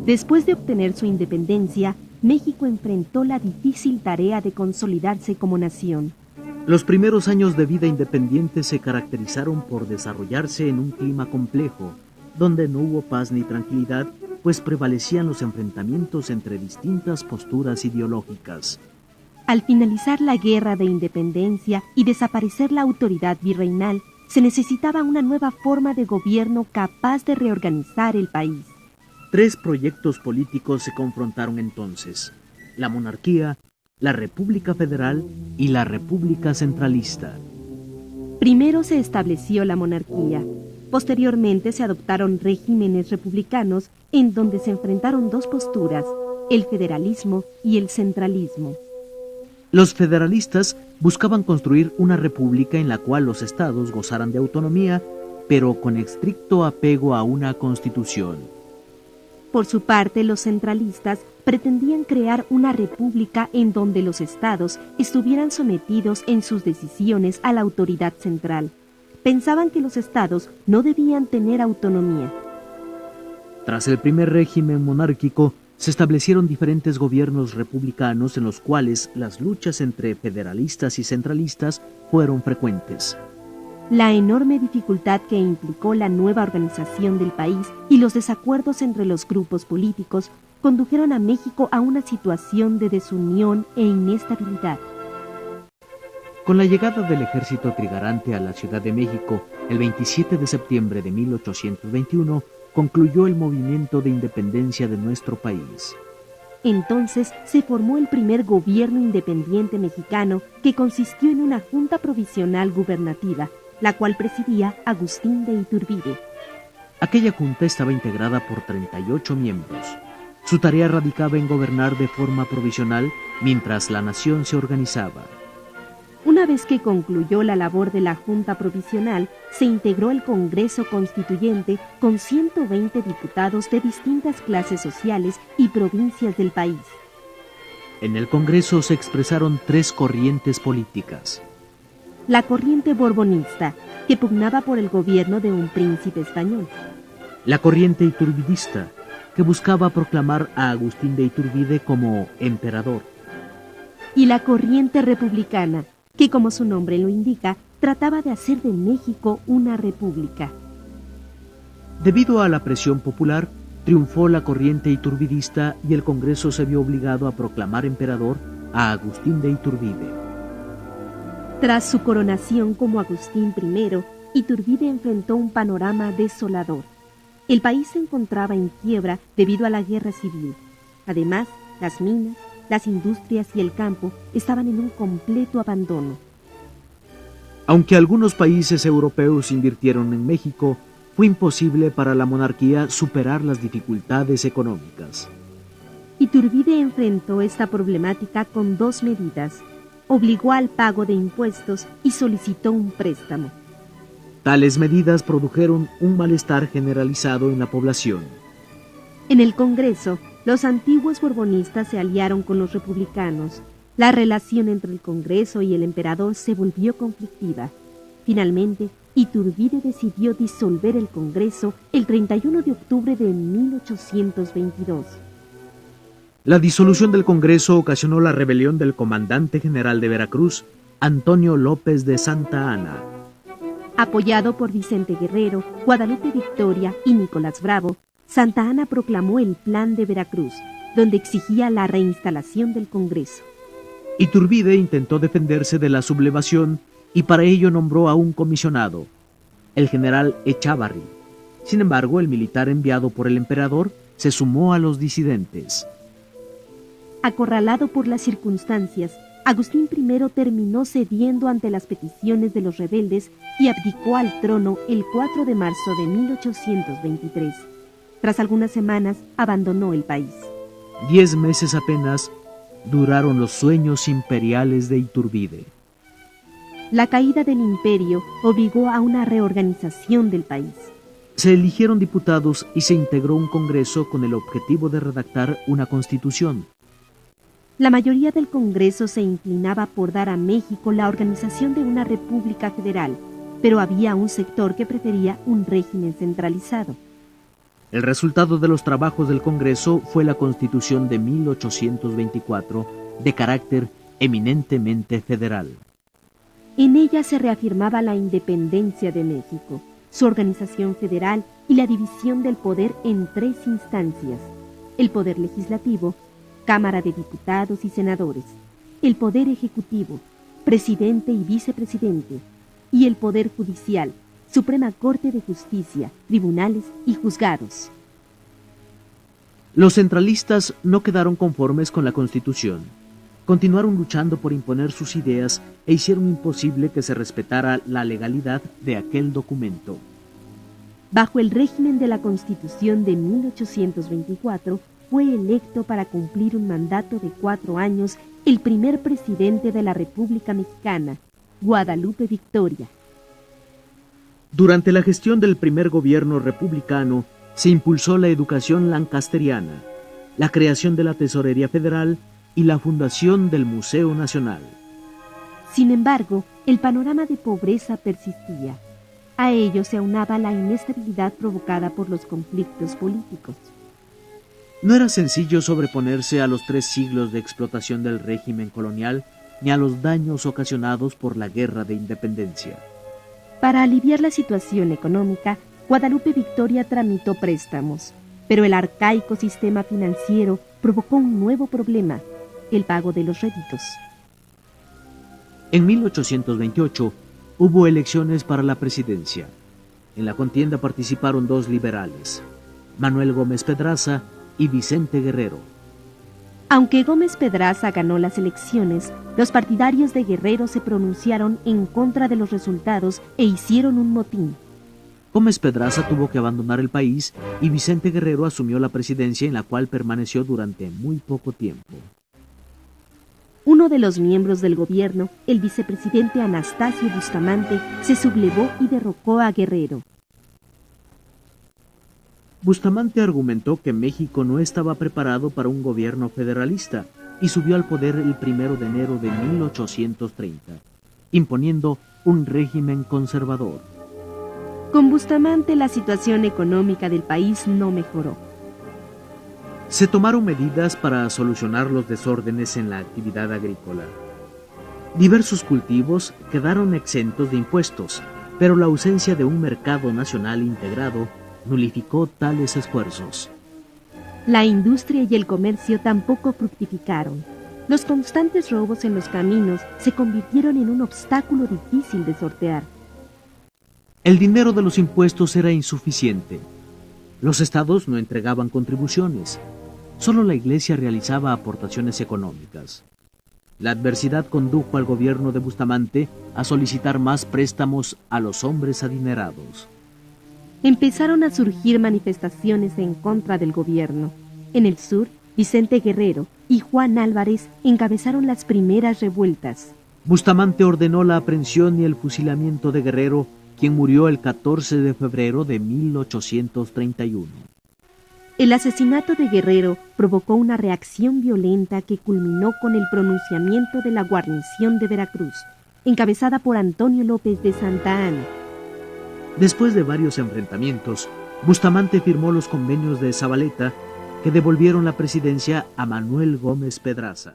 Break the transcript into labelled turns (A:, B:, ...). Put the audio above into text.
A: Después de obtener su independencia, México enfrentó la difícil tarea de consolidarse como nación.
B: Los primeros años de vida independiente se caracterizaron por desarrollarse en un clima complejo, donde no hubo paz ni tranquilidad, pues prevalecían los enfrentamientos entre distintas posturas ideológicas.
A: Al finalizar la Guerra de Independencia y desaparecer la autoridad virreinal, se necesitaba una nueva forma de gobierno capaz de reorganizar el país.
B: 3 proyectos políticos se confrontaron entonces: la monarquía, la República Federal y la República Centralista.
A: Primero se estableció la monarquía. Posteriormente se adoptaron regímenes republicanos en donde se enfrentaron dos posturas, el federalismo y el centralismo.
B: Los federalistas buscaban construir una república en la cual los estados gozaran de autonomía, pero con estricto apego a una constitución.
A: Por su parte, los centralistas pretendían crear una república en donde los estados estuvieran sometidos en sus decisiones a la autoridad central. Pensaban que los estados no debían tener autonomía.
B: Tras el primer régimen monárquico, se establecieron diferentes gobiernos republicanos en los cuales las luchas entre federalistas y centralistas fueron frecuentes.
A: La enorme dificultad que implicó la nueva organización del país y los desacuerdos entre los grupos políticos condujeron a México a una situación de desunión e inestabilidad.
B: Con la llegada del ejército trigarante a la Ciudad de México, el 27 de septiembre de 1821, concluyó el movimiento de independencia de nuestro país.
A: Entonces se formó el primer gobierno independiente mexicano, que consistió en una junta provisional gubernativa, la cual presidía Agustín de Iturbide.
B: Aquella junta estaba integrada por 38 miembros. Su tarea radicaba en gobernar de forma provisional mientras la nación se organizaba.
A: Una vez que concluyó la labor de la Junta Provisional, se integró el Congreso Constituyente con 120 diputados de distintas clases sociales y provincias del país.
B: En el Congreso se expresaron 3 corrientes políticas.
A: La corriente borbonista, que pugnaba por el gobierno de un príncipe español.
B: La corriente iturbidista, que buscaba proclamar a Agustín de Iturbide como emperador.
A: Y la corriente republicana, que, como su nombre lo indica, trataba de hacer de México una república.
B: Debido a la presión popular, triunfó la corriente iturbidista y el Congreso se vio obligado a proclamar emperador a Agustín de Iturbide.
A: Tras su coronación como Agustín I, Iturbide enfrentó un panorama desolador. El país se encontraba en quiebra debido a la guerra civil. Además, las minas, las industrias y el campo estaban en un completo abandono.
B: Aunque algunos países europeos invirtieron en México, fue imposible para la monarquía superar las dificultades económicas.
A: Iturbide enfrentó esta problemática con 2 medidas. Obligó al pago de impuestos y solicitó un préstamo.
B: Tales medidas produjeron un malestar generalizado en la población.
A: En el Congreso, los antiguos borbonistas se aliaron con los republicanos. La relación entre el Congreso y el emperador se volvió conflictiva. Finalmente, Iturbide decidió disolver el Congreso el 31 de octubre de 1822.
B: La disolución del Congreso ocasionó la rebelión del comandante general de Veracruz, Antonio López de Santa Anna.
A: Apoyado por Vicente Guerrero, Guadalupe Victoria y Nicolás Bravo, Santa Anna proclamó el Plan de Veracruz, donde exigía la reinstalación del Congreso.
B: Iturbide intentó defenderse de la sublevación y para ello nombró a un comisionado, el general Echavarri. Sin embargo, el militar enviado por el emperador se sumó a los disidentes.
A: Acorralado por las circunstancias, Agustín I terminó cediendo ante las peticiones de los rebeldes y abdicó al trono el 4 de marzo de 1823. Tras algunas semanas, abandonó el país.
B: 10 meses apenas duraron los sueños imperiales de Iturbide.
A: La caída del imperio obligó a una reorganización del país.
B: Se eligieron diputados y se integró un Congreso con el objetivo de redactar una constitución.
A: La mayoría del Congreso se inclinaba por dar a México la organización de una república federal, pero había un sector que prefería un régimen centralizado.
B: El resultado de los trabajos del Congreso fue la Constitución de 1824, de carácter eminentemente federal.
A: En ella se reafirmaba la independencia de México, su organización federal y la división del poder en 3 instancias: el poder legislativo, Cámara de Diputados y Senadores; el poder ejecutivo, presidente y vicepresidente; y el poder judicial, Suprema Corte de Justicia, tribunales y juzgados.
B: Los centralistas no quedaron conformes con la Constitución. Continuaron luchando por imponer sus ideas e hicieron imposible que se respetara la legalidad de aquel documento.
A: Bajo el régimen de la Constitución de 1824, fue electo para cumplir un mandato de 4 años el primer presidente de la República Mexicana, Guadalupe Victoria.
B: Durante la gestión del primer gobierno republicano, se impulsó la educación lancasteriana, la creación de la Tesorería Federal y la fundación del Museo Nacional.
A: Sin embargo, el panorama de pobreza persistía. A ello se aunaba la inestabilidad provocada por los conflictos políticos.
B: No era sencillo sobreponerse a los 3 siglos de explotación del régimen colonial ni a los daños ocasionados por la Guerra de Independencia.
A: Para aliviar la situación económica, Guadalupe Victoria tramitó préstamos, pero el arcaico sistema financiero provocó un nuevo problema: el pago de los réditos.
B: En 1828 hubo elecciones para la presidencia. En la contienda participaron 2 liberales, Manuel Gómez Pedraza y Vicente Guerrero.
A: Aunque Gómez Pedraza ganó las elecciones, los partidarios de Guerrero se pronunciaron en contra de los resultados e hicieron un motín.
B: Gómez Pedraza tuvo que abandonar el país y Vicente Guerrero asumió la presidencia, en la cual permaneció durante muy poco tiempo.
A: Uno de los miembros del gobierno, el vicepresidente Anastasio Bustamante, se sublevó y derrocó a Guerrero.
B: Bustamante argumentó que México no estaba preparado para un gobierno federalista y subió al poder el 1 de enero de 1830, imponiendo un régimen conservador.
A: Con Bustamante la situación económica del país no mejoró.
B: Se tomaron medidas para solucionar los desórdenes en la actividad agrícola. Diversos cultivos quedaron exentos de impuestos, pero la ausencia de un mercado nacional integrado nulificó tales esfuerzos.
A: La industria y el comercio tampoco fructificaron. Los constantes robos en los caminos se convirtieron en un obstáculo difícil de sortear.
B: El dinero de los impuestos era insuficiente. Los estados no entregaban contribuciones. Solo la Iglesia realizaba aportaciones económicas. La adversidad condujo al gobierno de Bustamante a solicitar más préstamos a los hombres adinerados.
A: Empezaron a surgir manifestaciones en contra del gobierno. En el sur, Vicente Guerrero y Juan Álvarez encabezaron las primeras revueltas.
B: Bustamante ordenó la aprehensión y el fusilamiento de Guerrero, quien murió el 14 de febrero de 1831.
A: El asesinato de Guerrero provocó una reacción violenta que culminó con el pronunciamiento de la guarnición de Veracruz, encabezada por Antonio López de Santa Anna.
B: Después de varios enfrentamientos, Bustamante firmó los convenios de Zabaleta que devolvieron la presidencia a Manuel Gómez Pedraza.